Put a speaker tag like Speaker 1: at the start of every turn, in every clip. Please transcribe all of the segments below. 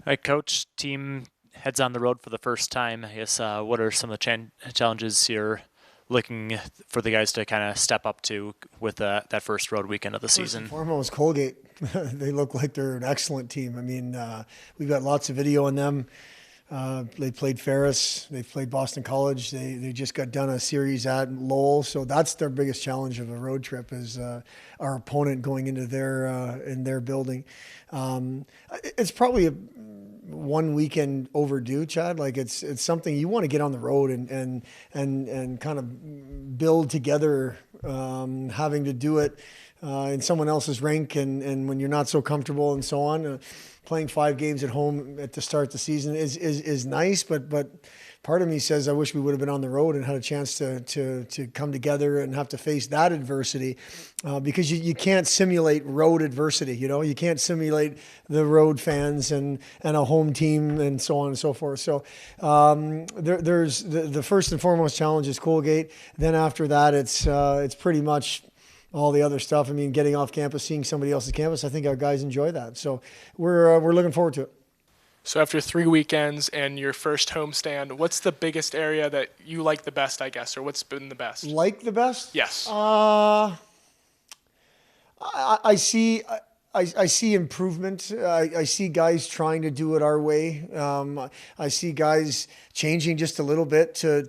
Speaker 1: All right, coach, team heads on the road for the first time. I guess what are some of the challenges you're looking for the guys to kind of step up to with that first road weekend of the
Speaker 2: First and
Speaker 1: season?
Speaker 2: foremost, Colgate. They look like they're an excellent team. I mean, we've got lots of video on them. They played Ferris. They played Boston College. They just got done a series at Lowell. So that's their biggest challenge of a road trip is our opponent going into their in their building. It's probably one weekend overdue, Chad. Like it's something you want to get on the road and kind of build together. Having to do it in someone else's rink and when you're not so comfortable and so on. Playing 5 games at home at the start of the season is nice, but part of me says I wish we would have been on the road and had a chance to come together and have to face that adversity because you can't simulate road adversity. You know, you can't simulate the road fans and a home team and so on and so forth. So there's the first and foremost challenge is Colgate. Then after that, it's pretty much all the other stuff. I mean, getting off campus, seeing somebody else's campus, I think our guys enjoy that. So we're looking forward to it.
Speaker 3: So after 3 weekends and your first homestand, what's the biggest area that you like the best, I guess, or what's been the best?
Speaker 2: Like the best?
Speaker 3: Yes.
Speaker 2: I see. I see improvement. I see guys trying to do it our way. I see guys changing just a little bit to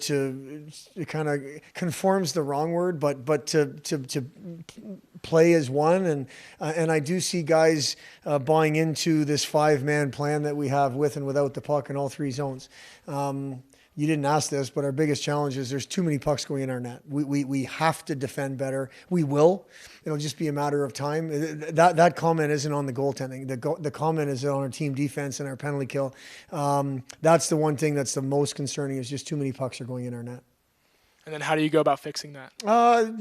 Speaker 2: kind of conforms the wrong word, but to play as one. And I do see guys buying into this 5-man plan that we have with and without the puck in all 3 zones. You didn't ask this, but our biggest challenge is there's too many pucks going in our net. We have to defend better. We will. It'll just be a matter of time. That comment isn't on the goaltending. The comment is on our team defense and our penalty kill. That's the one thing that's the most concerning is just too many pucks are going in our net.
Speaker 3: And then how do you go about fixing that?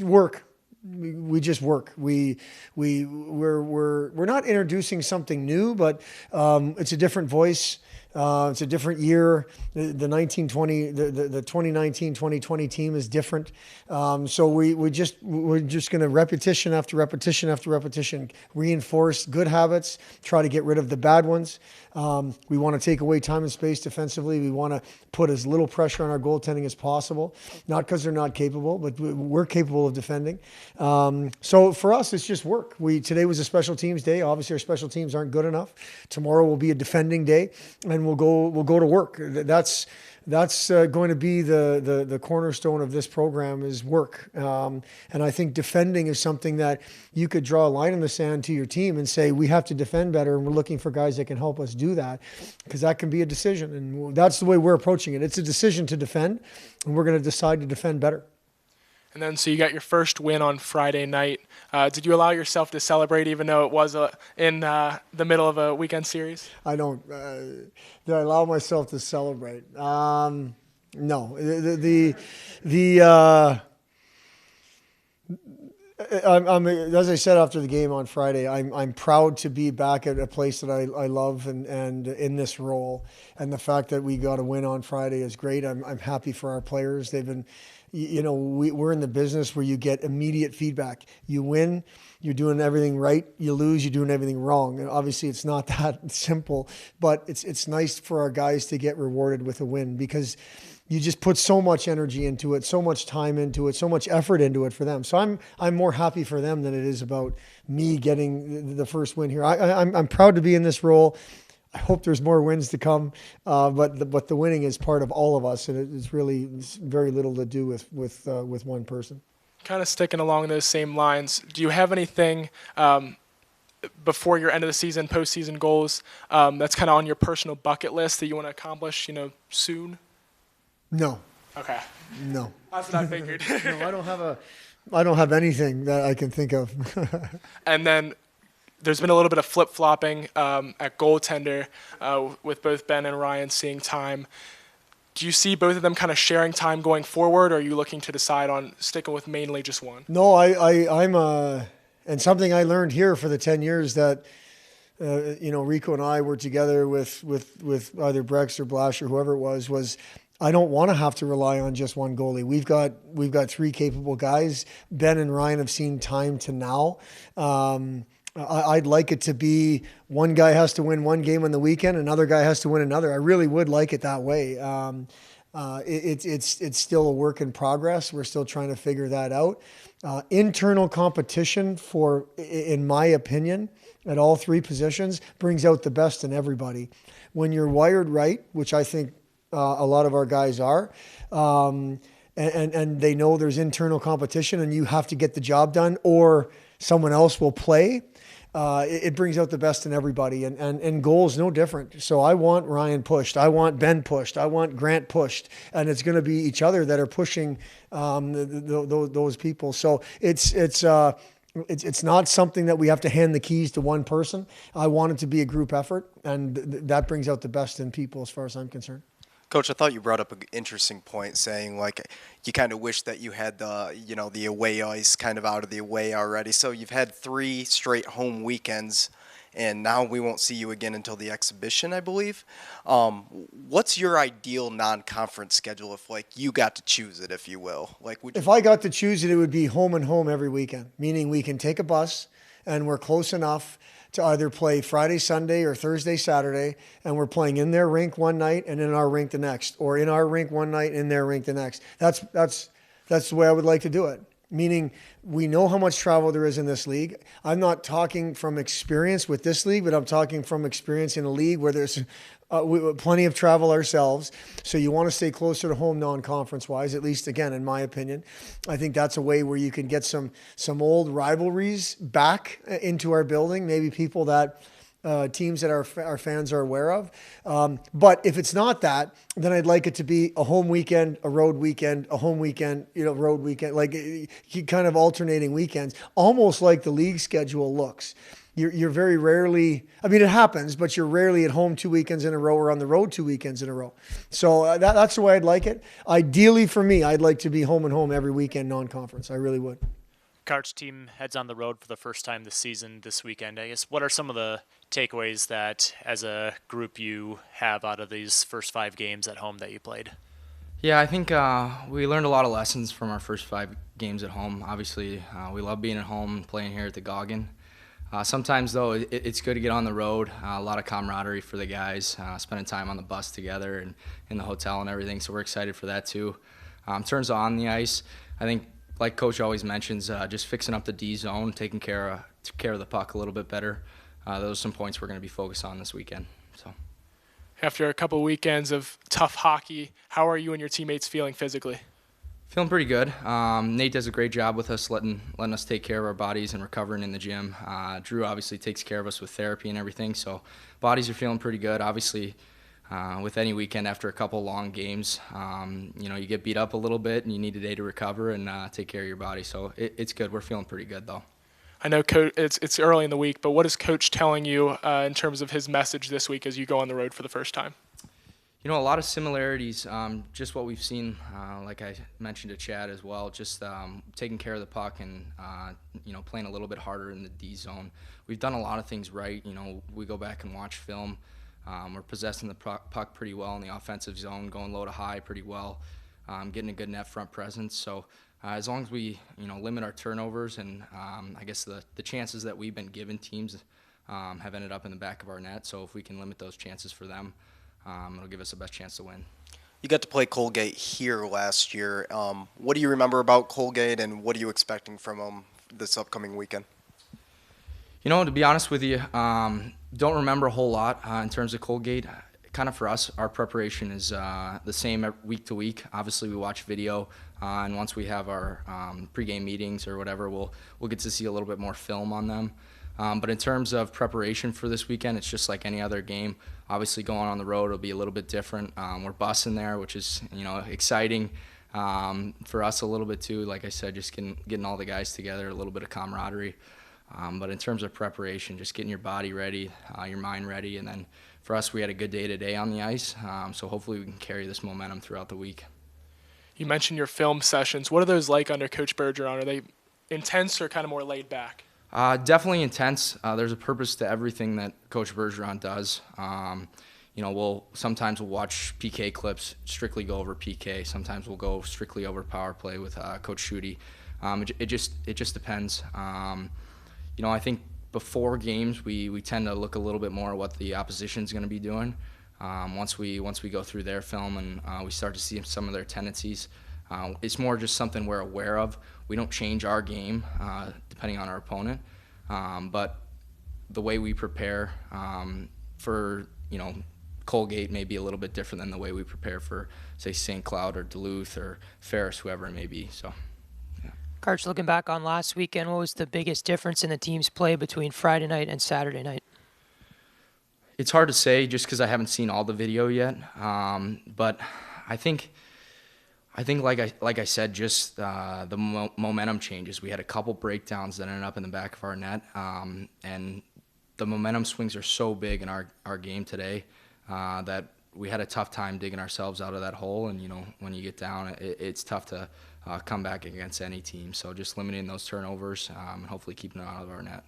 Speaker 2: Work. We just work. We're not introducing something new, but it's a different voice. It's a different year. The 2019-2020 team is different. So we're just going to repetition after repetition after repetition, reinforce good habits, try to get rid of the bad ones. We want to take away time and space defensively. We want to put as little pressure on our goaltending as possible, not because they're not capable, but we're capable of defending. So for us, it's just work. Today was a special teams day. Obviously, our special teams aren't good enough. Tomorrow will be a defending day, and we'll go to work. That's going to be the cornerstone of this program is work. And I think defending is something that you could draw a line in the sand to your team and say, we have to defend better, and we're looking for guys that can help us do that, because that can be a decision. And that's the way we're approaching it. It's a decision to defend, and we're going to decide to defend better.
Speaker 3: And then so you got your first win on Friday night. Did you allow yourself to celebrate even though it was in the middle of a weekend series?
Speaker 2: I don't. Did I allow myself to celebrate? No. As I said after the game on Friday, I'm proud to be back at a place that I love and in this role. And the fact that we got a win on Friday is great. I'm happy for our players. They've been, we're in the business where you get immediate feedback. You win, you're doing everything right. You lose, you're doing everything wrong. And obviously it's not that simple, but it's nice for our guys to get rewarded with a win, because you just put so much energy into it, so much time into it, so much effort into it for them. So I'm more happy for them than it is about me getting the first win here. I'm proud to be in this role. I hope there's more wins to come, but the winning is part of all of us, and it's very little to do with one person.
Speaker 3: Kind of sticking along those same lines, do you have anything before your end of the season, postseason goals that's kind of on your personal bucket list that you want to accomplish, soon?
Speaker 2: No.
Speaker 3: Okay.
Speaker 2: No.
Speaker 3: That's what I figured.
Speaker 2: No, I don't have anything that I can think of.
Speaker 3: And then there's been a little bit of flip-flopping at goaltender with both Ben and Ryan seeing time. Do you see both of them kind of sharing time going forward, or are you looking to decide on sticking with mainly just one?
Speaker 2: No, I'm and something I learned here for the 10 years that Rico and I were together with either Brex or Blash or whoever it was I don't want to have to rely on just one goalie. We've got 3 capable guys. Ben and Ryan have seen time to now. I'd like it to be one guy has to win one game on the weekend, another guy has to win another. I really would like it that way. It's still a work in progress. We're still trying to figure that out. Internal competition in my opinion, at all three positions brings out the best in everybody. When you're wired right, which I think a lot of our guys are, and they know there's internal competition and you have to get the job done or someone else will play, it brings out the best in everybody. And goal is no different. So I want Ryan pushed. I want Ben pushed. I want Grant pushed. And it's going to be each other that are pushing those people. So it's not something that we have to hand the keys to one person. I want it to be a group effort, and that brings out the best in people as far as I'm concerned.
Speaker 4: Coach, I thought you brought up an interesting point, saying like you kind of wish that you had the away ice kind of out of the way already. So you've had 3 straight home weekends, and now we won't see you again until the exhibition, I believe. What's your ideal non-conference schedule if like you got to choose it, if you will?
Speaker 2: If I got to choose it, it would be home and home every weekend, meaning we can take a bus and we're close enough to either play Friday, Sunday, or Thursday, Saturday, and we're playing in their rink one night and in our rink the next, or in our rink one night and in their rink the next. That's the way I would like to do it. Meaning we know how much travel there is in this league. I'm not talking from experience with this league, but I'm talking from experience in a league where there's plenty of travel ourselves. So you want to stay closer to home non-conference wise, at least again, in my opinion. I think that's a way where you can get some old rivalries back into our building, maybe people that teams that our fans are aware of. But if it's not that, then I'd like it to be a home weekend, a road weekend, a home weekend, road weekend, like kind of alternating weekends, almost like the league schedule looks. You're very rarely, I mean, it happens, but you're rarely at home 2 weekends in a row or on the road 2 weekends in a row. So that's the way I'd like it. Ideally for me, I'd like to be home and home every weekend non-conference. I really would.
Speaker 1: Karch team heads on the road for the first time this season, this weekend. I guess what are some of the takeaways that as a group you have out of these first 5 games at home that you played?
Speaker 5: Yeah, I think we learned a lot of lessons from our first 5 games at home. Obviously, we love being at home and playing here at the Goggin. Sometimes, though, it's good to get on the road. A lot of camaraderie for the guys, spending time on the bus together and in the hotel and everything. So we're excited for that, too. In terms of on the ice, I think, like Coach always mentions, just fixing up the D zone, taking care of the puck a little bit better. Those are some points we're going to be focused on this weekend. So,
Speaker 3: after a couple weekends of tough hockey, how are you and your teammates feeling physically?
Speaker 5: Feeling pretty good. Nate does a great job with us, letting us take care of our bodies and recovering in the gym. Drew obviously takes care of us with therapy and everything, so bodies are feeling pretty good. Obviously, with any weekend after a couple long games, you get beat up a little bit and you need a day to recover and take care of your body. So it's good. We're feeling pretty good, though.
Speaker 3: I know it's early in the week, but what is Coach telling you in terms of his message this week as you go on the road for the first time?
Speaker 5: A lot of similarities, just what we've seen, like I mentioned to Chad as well, just taking care of the puck and, playing a little bit harder in the D zone. We've done a lot of things right. We go back and watch film. We're possessing the puck pretty well in the offensive zone, going low to high pretty well, getting a good net front presence. So as long as we, limit our turnovers and I guess the chances that we've been given teams have ended up in the back of our net. So if we can limit those chances for them, it'll give us the best chance to win.
Speaker 4: You got to play Colgate here last year. What do you remember about Colgate, and what are you expecting from them this upcoming weekend?
Speaker 5: To be honest with you, don't remember a whole lot in terms of Colgate. Kind of for us, our preparation is the same week to week. Obviously, we watch video, and once we have our pregame meetings or whatever, we'll get to see a little bit more film on them. But in terms of preparation for this weekend, it's just like any other game. Obviously, going on the road will be a little bit different. We're bussing there, which is exciting for us a little bit too. Like I said, just getting all the guys together, a little bit of camaraderie. But in terms of preparation, just getting your body ready, your mind ready, and then for us, we had a good day today on the ice. So hopefully, we can carry this momentum throughout the week.
Speaker 3: You mentioned your film sessions. What are those like under Coach Bergeron? Are they intense or kind of more laid back?
Speaker 5: Definitely intense. There's a purpose to everything that Coach Bergeron does. Sometimes we'll watch PK clips, strictly go over PK. Sometimes we'll go strictly over power play with Coach Schutte. It just depends. I think before games, we tend to look a little bit more at what the opposition's going to be doing. Once we go through their film and we start to see some of their tendencies, it's more just something we're aware of. We don't change our game depending on our opponent, but the way we prepare for Colgate may be a little bit different than the way we prepare for, say, St. Cloud or Duluth or Ferris, whoever it may be. So.
Speaker 6: Karch, looking back on last weekend, what was the biggest difference in the team's play between Friday night and Saturday night?
Speaker 5: It's hard to say just because I haven't seen all the video yet. But I think like I said, just the momentum changes. We had a couple breakdowns that ended up in the back of our net, and the momentum swings are so big in our game today that we had a tough time digging ourselves out of that hole. And when you get down, it's tough to come back against any team. So just limiting those turnovers and hopefully keeping it out of our net.